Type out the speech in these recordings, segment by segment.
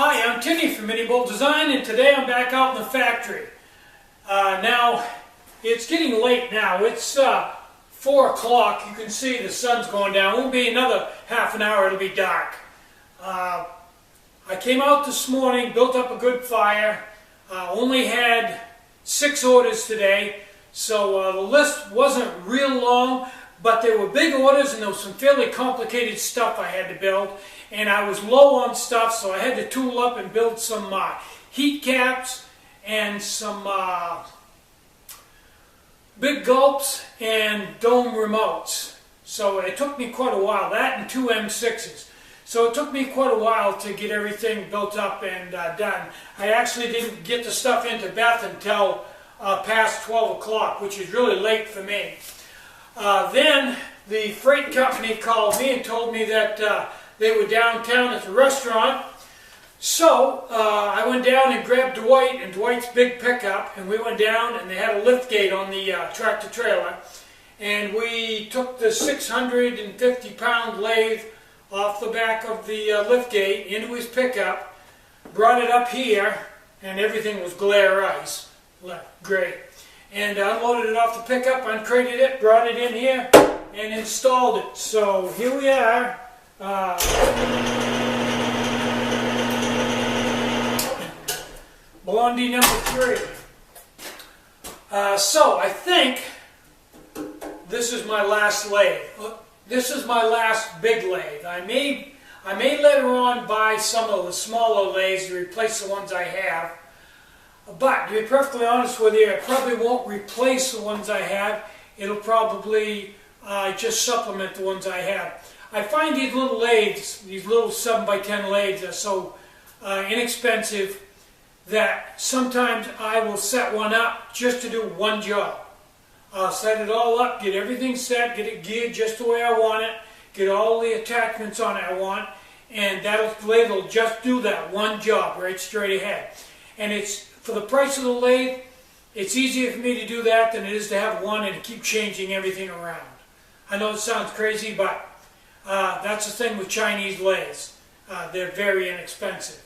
Hi, I'm Tinny from minibulldesign, and today I'm back out in the factory. Now, it's getting late now. It's 4 o'clock. You can see the sun's going down. It won't be another half an hour, it'll be dark. I came out this morning, built up a good fire. Only had 6 orders today, so the list wasn't real long, but there were big orders and there was some fairly complicated stuff I had to build. And I was low on stuff, so I had to tool up and build some heat caps and some big gulps and dome remotes. So it took me quite a while, that and 2 M6s. So it took me quite a while to get everything built up and done. I actually didn't get the stuff into Beth until past 12 o'clock, which is really late for me. Then the freight company called me and told me that they were downtown at the restaurant. So I went down and grabbed Dwight and Dwight's big pickup, and we went down and they had a lift gate on the tractor trailer, and we took the 650-pound lathe off the back of the lift gate into his pickup, brought it up here, and everything was glare ice. Great. And unloaded it off the pickup, uncrated it, brought it in here, and installed it. So here we are. Blondie number 3. So I think this is my last lathe. This is my last big lathe. I may later on buy some of the smaller lathes to replace the ones I have. But to be perfectly honest with you, I probably won't replace the ones I have. It'll probably just supplement the ones I have. I find these little lathes, these little 7x10 lathes, are so inexpensive that sometimes I will set one up just to do one job. I'll set it all up, get everything set, get it geared just the way I want it, get all the attachments on it I want, and that lathe will just do that one job right straight ahead. And it's, for the price of the lathe, it's easier for me to do that than it is to have one and to keep changing everything around. I know it sounds crazy, but that's the thing with Chinese lathes. They're very inexpensive.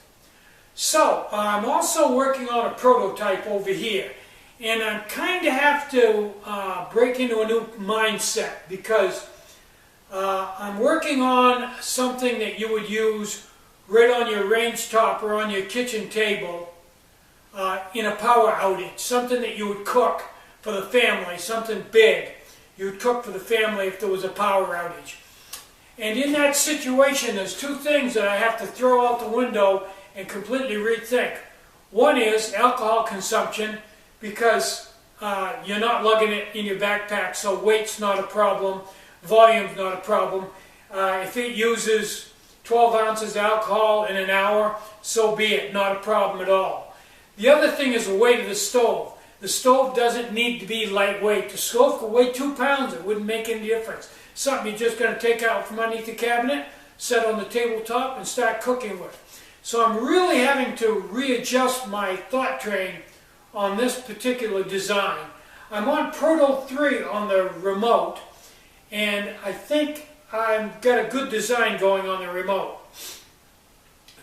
So, I'm also working on a prototype over here. And I kind of have to break into a new mindset because I'm working on something that you would use right on your range top or on your kitchen table in a power outage. Something that you would cook for the family, something big. You would cook for the family if there was a power outage. And in that situation, there's 2 things that I have to throw out the window and completely rethink. One is alcohol consumption, because you're not lugging it in your backpack, so weight's not a problem, volume's not a problem. If it uses 12 ounces of alcohol in an hour, so be it, not a problem at all. The other thing is the weight of the stove. The stove doesn't need to be lightweight. The stove could weigh 2 pounds, it wouldn't make any difference. Something you're just going to take out from underneath the cabinet, set on the tabletop, and start cooking with. So I'm really having to readjust my thought train on this particular design. I'm on Proto 3 on the remote, and I think I've got a good design going on the remote.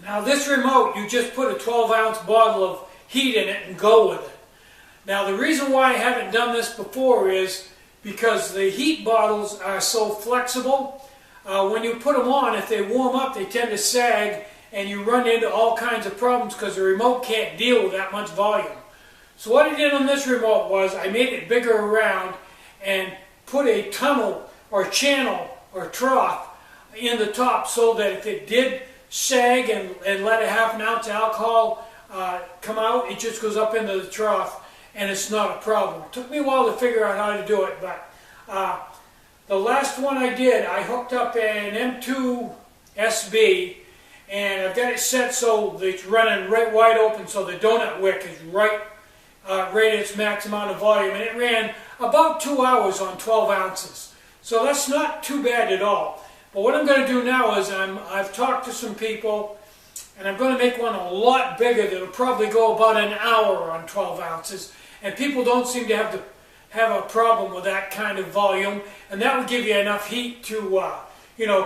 Now this remote, you just put a 12-ounce bottle of heat in it and go with it. Now the reason why I haven't done this before is because the heat bottles are so flexible. When you put them on, if they warm up, they tend to sag, and you run into all kinds of problems because the remote can't deal with that much volume. So what I did on this remote was I made it bigger around and put a tunnel or channel or trough in the top so that if it did sag and let a half an ounce of alcohol come out, it just goes up into the trough and it's not a problem. It took me a while to figure out how to do it, but the last one I did, I hooked up an M2 SB, and I've got it set so that it's running right wide open, so the donut wick is right at its max amount of volume, and it ran about 2 hours on 12 ounces. So that's not too bad at all. But what I'm going to do now is I've talked to some people, and I'm going to make one a lot bigger that'll probably go about an hour on 12 ounces, and people don't seem to have a problem with that kind of volume, and that would give you enough heat to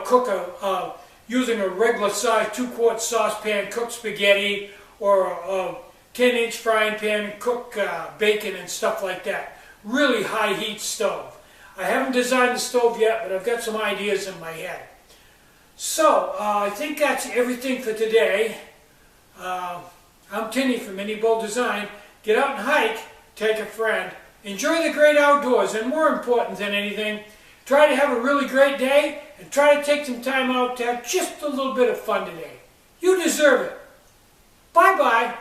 cook a using a regular size 2-quart saucepan, cook spaghetti, or a 10-inch frying pan, cook bacon and stuff like that. Really high heat stove. I haven't designed the stove yet, but I've got some ideas in my head. So, I think that's everything for today. I'm Tinny from minibulldesign. Get out and hike, take a friend, enjoy the great outdoors, and more important than anything, try to have a really great day and try to take some time out to have just a little bit of fun today. You deserve it. Bye-bye.